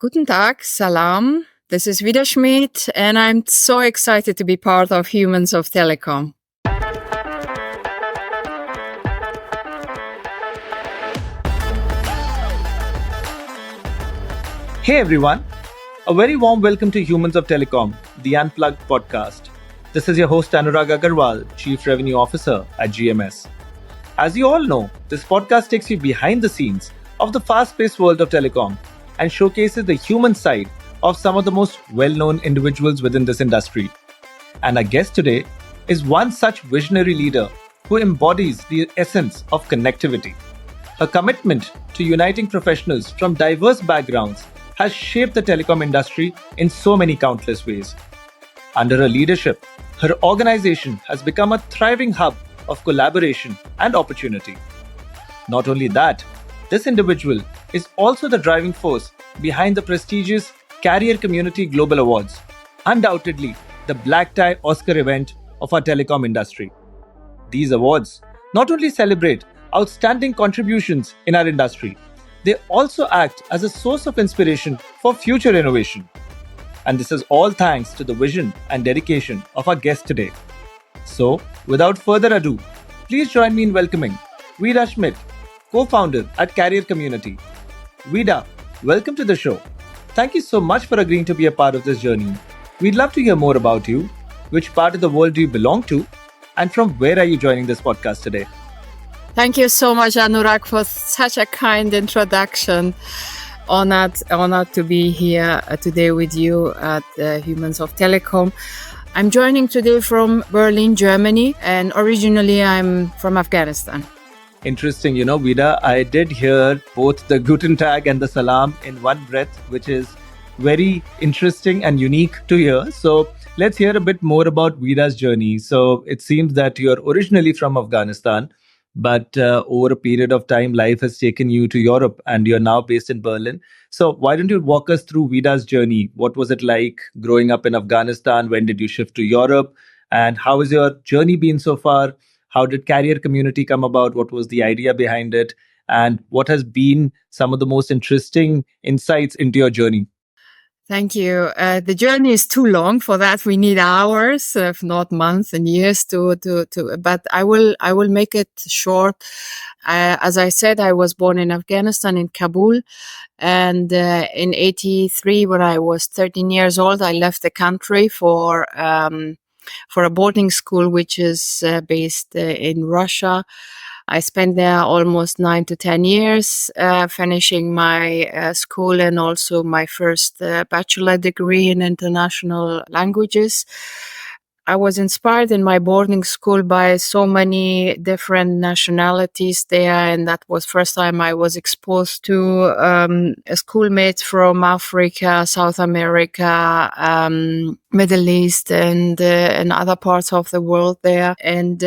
Guten Tag, Salam. This is Wida Schmidt, and I'm so excited to be part of Humans of Telecom. Hey everyone, a very warm welcome to Humans of Telecom, the Unplugged podcast. This is your host Anurag Aggarwal, Chief Revenue Officer at GMS. As you all know, this podcast takes you behind the scenes of the fast-paced world of telecom and showcases the human side of some of the most well-known individuals within this industry. And our guest today is one such visionary leader who embodies the essence of connectivity. Her commitment to uniting professionals from diverse backgrounds has shaped the telecom industry in so many countless ways. Under her leadership, her organization has become a thriving hub of collaboration and opportunity. Not only that, this individual is also the driving force behind the prestigious Carrier Community Global Awards, undoubtedly the black tie Oscar event of our telecom industry. These awards not only celebrate outstanding contributions in our industry, they also act as a source of inspiration for future innovation. And this is all thanks to the vision and dedication of our guest today. So, without further ado, please join me in welcoming Wida Schmidt, co-founder at Carrier Community. Wida, welcome to the show. Thank you so much for agreeing to be a part of this journey. We'd love to hear more about you. Which part of the world do you belong to? And from where are you joining this podcast today? Thank you so much, Anurag, for such a kind introduction. Honored to be here today with you at Humans of Telecom. I'm joining today from Berlin, Germany, and originally I'm from Afghanistan. Interesting, Wida, I did hear both the Guten Tag and the Salam in one breath, which is very interesting and unique to hear. So let's hear a bit more about Wida's journey. So it seems that you're originally from Afghanistan, but over a period of time, life has taken you to Europe and you're now based in Berlin. So why don't you walk us through Wida's journey? What was it like growing up in Afghanistan? When did you shift to Europe? And how has your journey been so far? How did Carrier Community come about? What was the idea behind it? And what has been some of the most interesting insights into your journey? Thank you. The journey is too long for that. We need hours, if not months and years but I will make it short. As I said, I was born in Afghanistan, in Kabul. And in 1983, when I was 13 years old, I left the country for a boarding school, which is based in Russia. I spent there almost 9 to 10 years, finishing my school and also my first bachelor degree in international languages. I was inspired in my boarding school by so many different nationalities there, and that was first time I was exposed to schoolmates from Africa, South America, Middle East, and other parts of the world there. And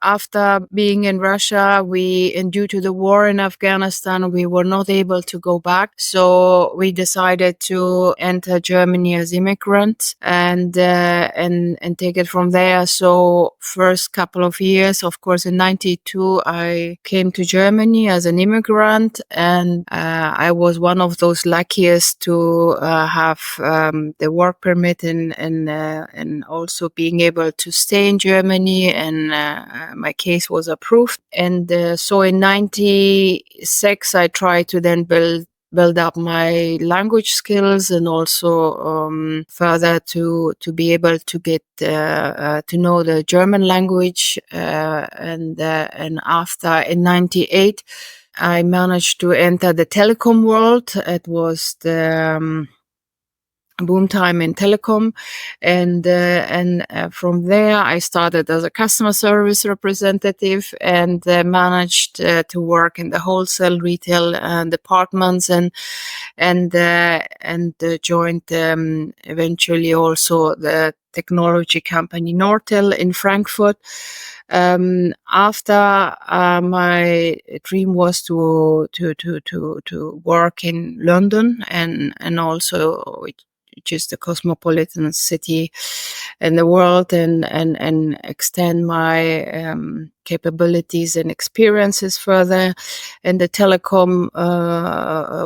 after being in Russia, and due to the war in Afghanistan, we were not able to go back. So we decided to enter Germany as immigrants and take it from there. So first couple of years, of course, in 1992, I came to Germany as an immigrant, and I was one of those luckiest to have the work permit and also being able to stay in Germany, and my case was approved. And so in 96, I tried to then build up my language skills and also further to be able to get to know the German language. And after in 98, I managed to enter the telecom world. It was the boom time in telecom, and from there I started as a customer service representative and managed to work in the wholesale retail departments and joined eventually also the technology company Nortel in Frankfurt. After my dream was to work in London and also which is the cosmopolitan city in the world, and extend my capabilities and experiences further in the telecom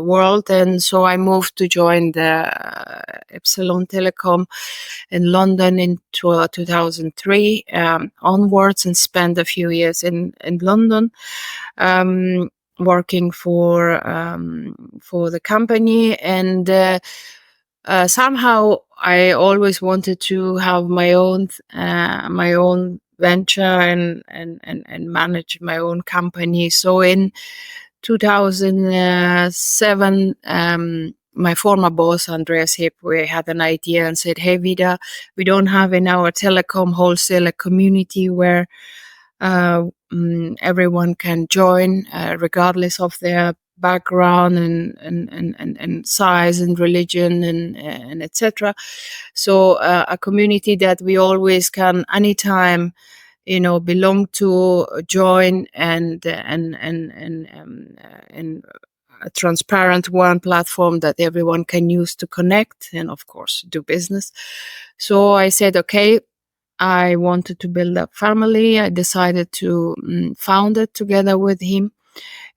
world. And so I moved to join the Epsilon Telecom in London in 2003 onwards, and spent a few years in London. Working for the company, and somehow I always wanted to have my own venture and manage my own company. So in 2007, my former boss, Andreas Hipp, we had an idea and said, "Hey, Wida, we don't have in our telecom wholesaler community where everyone can join, regardless of their background and size and religion and etc. So a community that we always can anytime belong to, join, and a transparent one platform that everyone can use to connect and of course do business." So I said, okay, I wanted to build a family. I decided to found it together with him.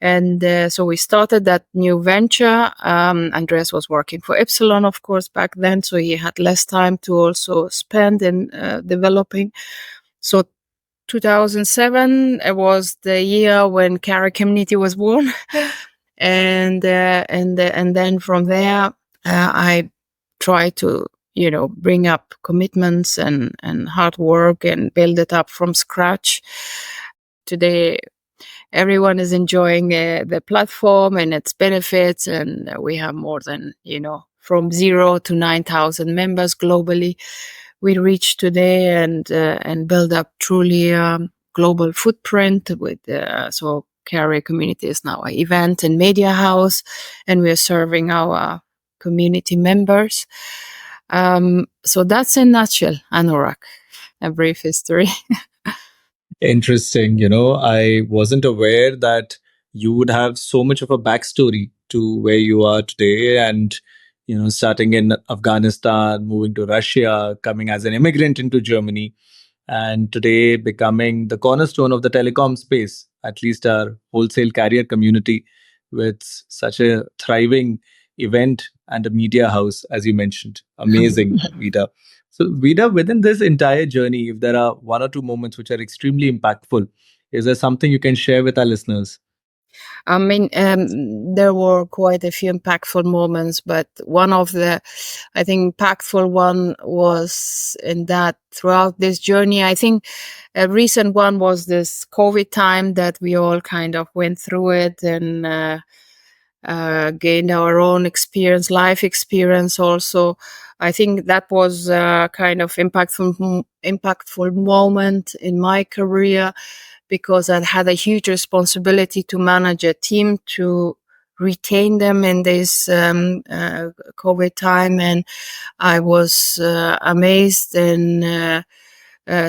And so we started that new venture. Andreas was working for Epsilon, of course, back then. So he had less time to also spend in developing. So 2007 was the year when Carrier Community was born. And then from there, I tried to bring up commitments and hard work and build it up from scratch. Today, everyone is enjoying the platform and its benefits, and we have more than, from 0 to 9,000 members globally. We reach today and build up truly global footprint with so Carrier Community is now an event and media house, and we are serving our community members. So that's in a nutshell, Anurag, a brief history. Interesting. I wasn't aware that you would have so much of a backstory to where you are today, and starting in Afghanistan, moving to Russia, coming as an immigrant into Germany, and today becoming the cornerstone of the telecom space, at least our wholesale carrier community, with such a thriving event and a media house, as you mentioned. Amazing, Vida. So, Vida, within this entire journey, if there are one or two moments which are extremely impactful, is there something you can share with our listeners? I mean, there were quite a few impactful moments, but one of the, I think, impactful one was in that throughout this journey, I think a recent one was this COVID time that we all kind of went through it and gained our own experience, life experience also. I think that was a kind of impactful moment in my career, because I had a huge responsibility to manage a team to retain them in this COVID time. And I was amazed and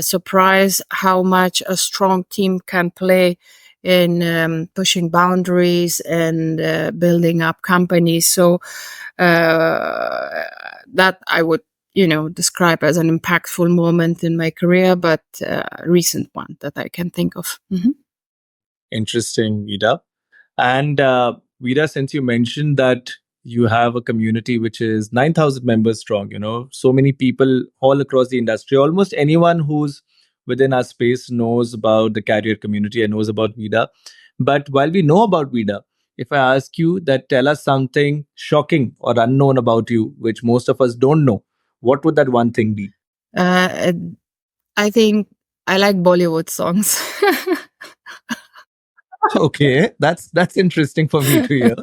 surprised how much a strong team can play in pushing boundaries and building up companies. So that I would describe as an impactful moment in my career, but a recent one that I can think of. Mm-hmm. Interesting, Vida. And Vida, since you mentioned that you have a community which is 9,000 members strong, so many people all across the industry, almost anyone who's within our space knows about the carrier community and knows about Vida. But while we know about Vida, if I ask you that tell us something shocking or unknown about you, which most of us don't know, what would that one thing be? I think I like Bollywood songs. Okay, that's interesting for me to hear.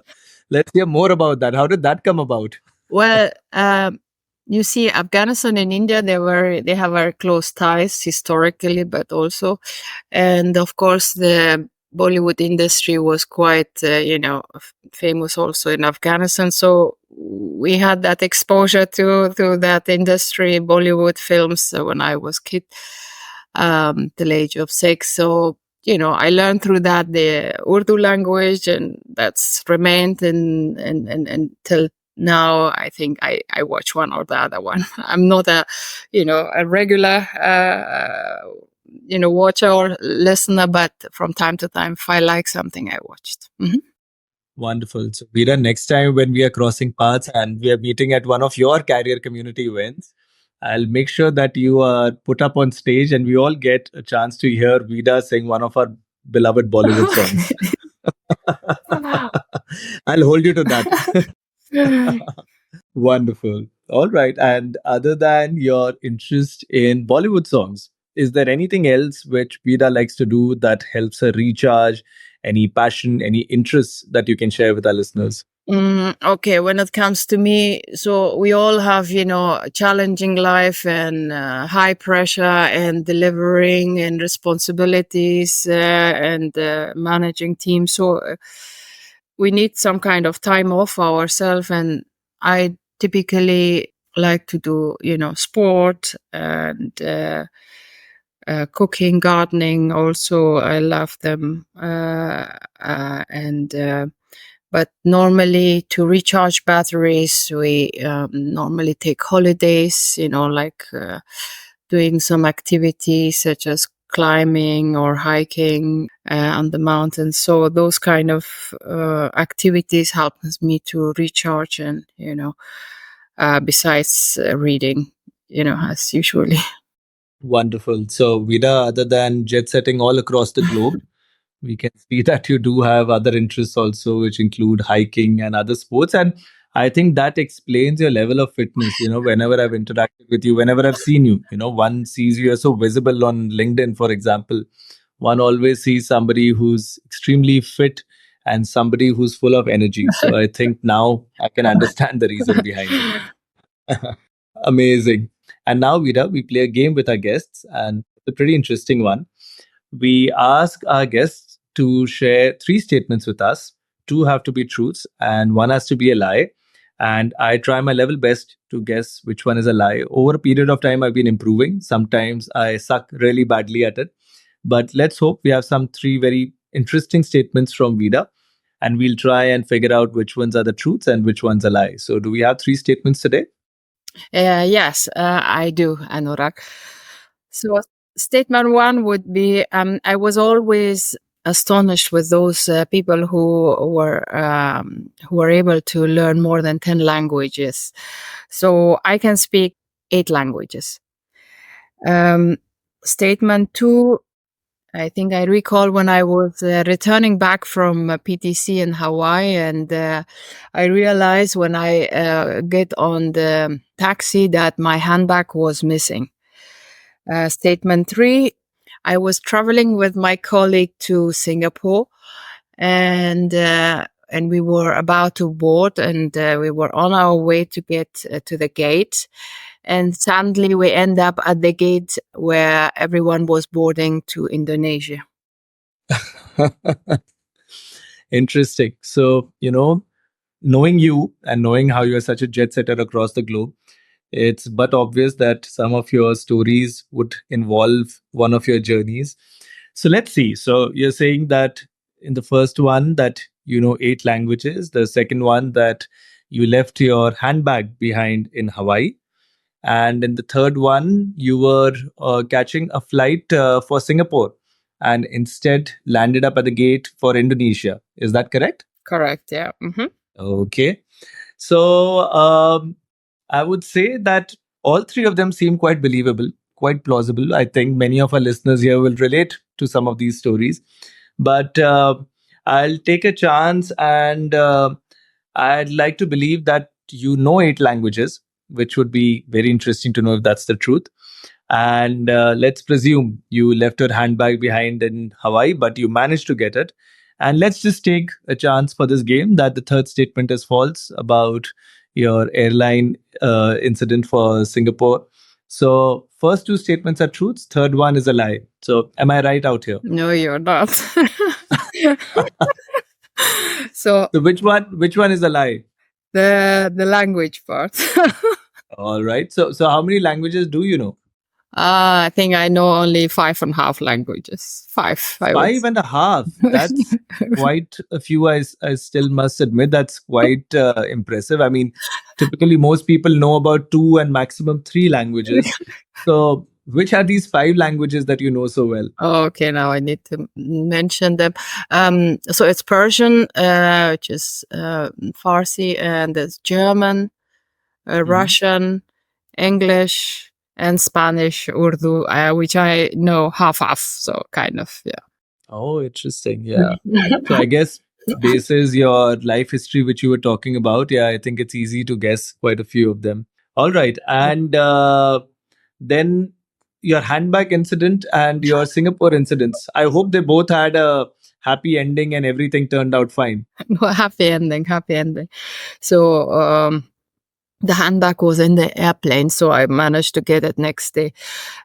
Let's hear more about that. How did that come about? Well, you see, Afghanistan and India, they have very close ties historically, but also, and of course, the Bollywood industry was quite, famous also in Afghanistan. So we had that exposure to that industry, Bollywood films, when I was kid, till the age of 6. So I learned through that the Urdu language, and that's remained and till now I think I watch one or the other one. I'm not a regular, watcher or listener, but from time to time, if I like something, I watched. Wonderful. So, Veera, next time when we are crossing paths and we are meeting at one of your carrier community events, I'll make sure that you are put up on stage and we all get a chance to hear Vida sing one of our beloved Bollywood songs. I'll hold you to that. Wonderful. All right. And other than your interest in Bollywood songs, is there anything else which Vida likes to do that helps her recharge? Any passion, any interests that you can share with our listeners? Okay, when it comes to me, so we all have, a challenging life and high pressure and delivering and responsibilities and managing teams. So we need some kind of time off ourselves. And I typically like to do, sport and cooking, gardening. Also, I love them. And but normally to recharge batteries, we normally take holidays, like doing some activities such as climbing or hiking on the mountains. So those kind of activities helps me to recharge and, besides reading, as usually. Wonderful. So, Vida, other than jet setting all across the globe, we can see that you do have other interests also, which include hiking and other sports. And I think that explains your level of fitness. Whenever I've interacted with you, whenever I've seen you, one sees you as so visible on LinkedIn, for example. One always sees somebody who's extremely fit and somebody who's full of energy. So I think now I can understand the reason behind it. Amazing. And now, Vida, we play a game with our guests, and it's a pretty interesting one. We ask our guests to share three statements with us. Two have to be truths, and one has to be a lie. And I try my level best to guess which one is a lie. Over a period of time, I've been improving. Sometimes I suck really badly at it. But let's hope we have some three very interesting statements from Vida, and we'll try and figure out which ones are the truths and which ones are lies. So, do we have three statements today? Yes, I do, Anurag. So, statement one would be I was always astonished with those people who were able to learn more than 10 languages. So, I can speak 8 languages. Statement two, I think I recall when I was returning back from PTC in Hawaii, and I realized when I get on the taxi that my handbag was missing. Statement three, I was traveling with my colleague to Singapore, and we were about to board, and we were on our way to get to the gate. And suddenly we end up at the gate where everyone was boarding to Indonesia. Interesting. So, knowing you and knowing how you're such a jet setter across the globe, it's but obvious that some of your stories would involve one of your journeys. So let's see. So you're saying that in the first one that you know 8 languages, the second one that you left your handbag behind in Hawaii, and in the third one you were catching a flight for Singapore and instead landed up at the gate for Indonesia. Is that correct? Correct. Yeah. Okay. So I would say that all three of them seem quite believable, quite plausible. I think many of our listeners here will relate to some of these stories. But I'll take a chance and I'd like to believe that you know 8 languages, which would be very interesting to know if that's the truth. And let's presume you left your handbag behind in Hawaii, but you managed to get it. And let's just take a chance for this game that the third statement is false about your airline incident for Singapore. So, first 2 statements are truths, third one is a lie. So, am I right out here? No, you're not. So which one is a lie? the language part. All right. So how many languages do you know? I think I know only 5.5 languages. Five. I would. 5.5. That's quite a few. I still must admit that's quite impressive. I mean, typically most people know about 2 and maximum 3 languages. So, which are these 5 languages that you know so well? Okay, now I need to mention them. So it's Persian, which is Farsi, and there's German, Russian, English, and Spanish, Urdu, which I know half. So kind of, yeah. Oh, interesting. Yeah. So I guess basis your life history, which you were talking about, yeah, I think it's easy to guess quite a few of them. All right. And then your handbag incident and your Singapore incidents. I hope they both had a happy ending and everything turned out fine. No, happy ending. So the handbag was in the airplane, so I managed to get it next day.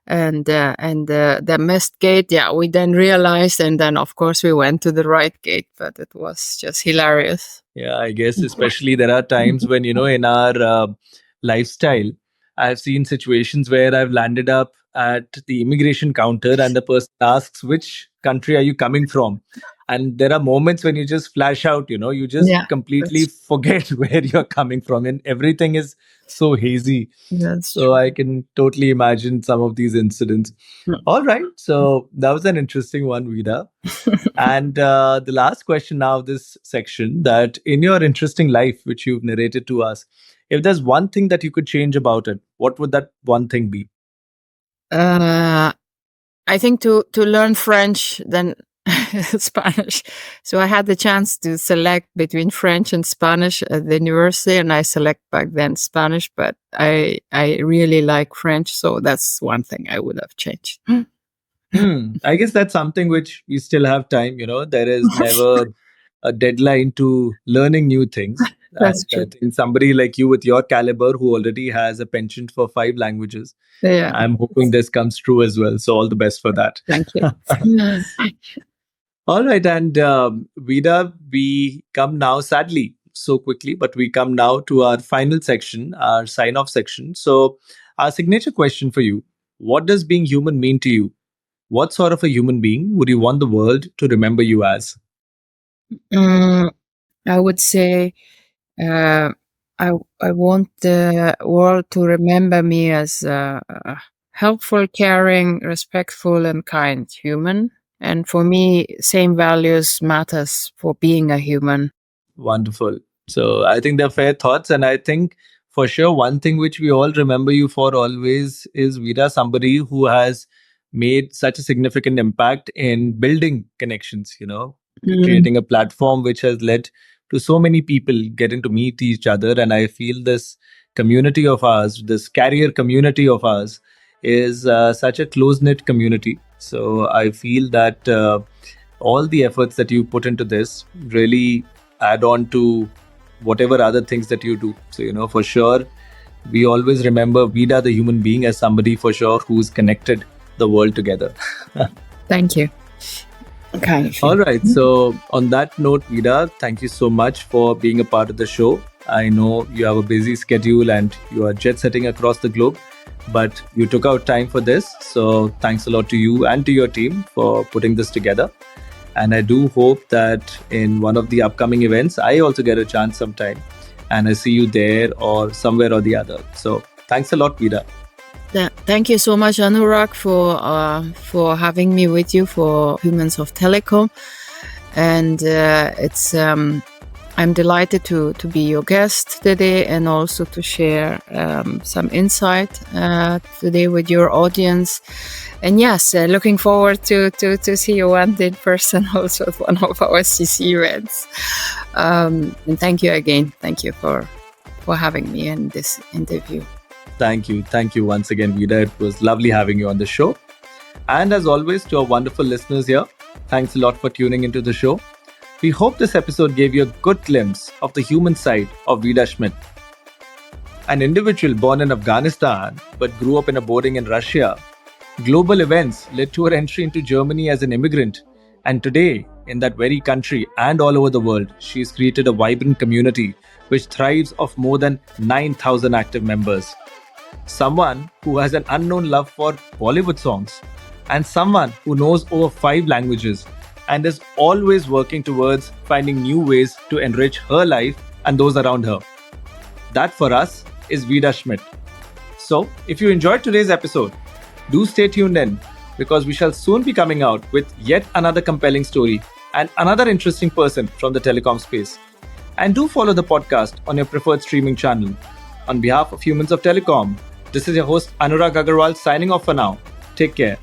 And the missed gate, yeah, we then realized, and then of course we went to the right gate, but it was just hilarious. Yeah, I guess especially there are times when, in our lifestyle, I've seen situations where I've landed up at the immigration counter and the person asks, which country are you coming from? And there are moments when you just flash out, you just Yeah, completely forget where you're coming from and everything is so hazy. that's So I can totally imagine some of these incidents. true. All right. So that was an interesting one, Vida. And the last question now of this section, that in your interesting life, which you've narrated to us, if there's one thing that you could change about it, what would that one thing be? I think to learn French than Spanish. So I had the chance to select between French and Spanish at the university, and I select back then Spanish, but I really like French, so that's one thing I would have changed. I guess that's something which we still have time. There is never a deadline to learning new things. That's And I true. think somebody like you with your caliber who already has a penchant for 5 languages, Yeah. I'm hoping this comes true as well. So all the best for that. Thank you. All right. And Vida, we come now, sadly, so quickly, but we come now to our final section, our sign off section. So, our signature question for you: what does being human mean to you? What sort of a human being would you want the world to remember you as? I would say uh, I want the world to remember me as a helpful, caring, respectful, and kind human. And for me, same values matters for being a human. Wonderful. So I think they're fair thoughts. And I think for sure, one thing which we all remember you for always is Vida, somebody who has made such a significant impact in building connections, creating a platform which has led to so many people getting to meet each other. And I feel this community of ours, this carrier community of ours, is such a close knit community. So I feel that all the efforts that you put into this really add on to whatever other things that you do. So, for sure, we always remember Vida, the human being, as somebody for sure who's connected the world together. Thank you. Okay. All right. So, on that note, Vida, thank you so much for being a part of the show. I know you have a busy schedule and you are jet setting across the globe, but you took out time for this. So, thanks a lot to you and to your team for putting this together. And I do hope that in one of the upcoming events, I also get a chance sometime and I see you there or somewhere or the other. So thanks a lot, Vida. Thank you so much, Anurag, for having me with you for Humans of Telecom. And I'm delighted to be your guest today and also to share some insight today with your audience. And yes, looking forward to see you one day in person also at one of our CC events. And thank you again. Thank you for having me in this interview. Thank you. Thank you once again, Vida. It was lovely having you on the show. And as always, to our wonderful listeners here, thanks a lot for tuning into the show. We hope this episode gave you a good glimpse of the human side of Wida Schmidt. An individual born in Afghanistan but grew up in a boarding in Russia. Global events led to her entry into Germany as an immigrant. And today, in that very country and all over the world, she's created a vibrant community which thrives of more than 9,000 active members. someone who has an unknown love for Bollywood songs, and someone who knows over 5 languages and is always working towards finding new ways to enrich her life and those around her. That for us is Wida Schmidt. So, if you enjoyed today's episode, do stay tuned in because we shall soon be coming out with yet another compelling story and another interesting person from the telecom space. And do follow the podcast on your preferred streaming channel. On behalf of Humans of Telecom, this is your host Anurag Aggarwal signing off for now. Take care.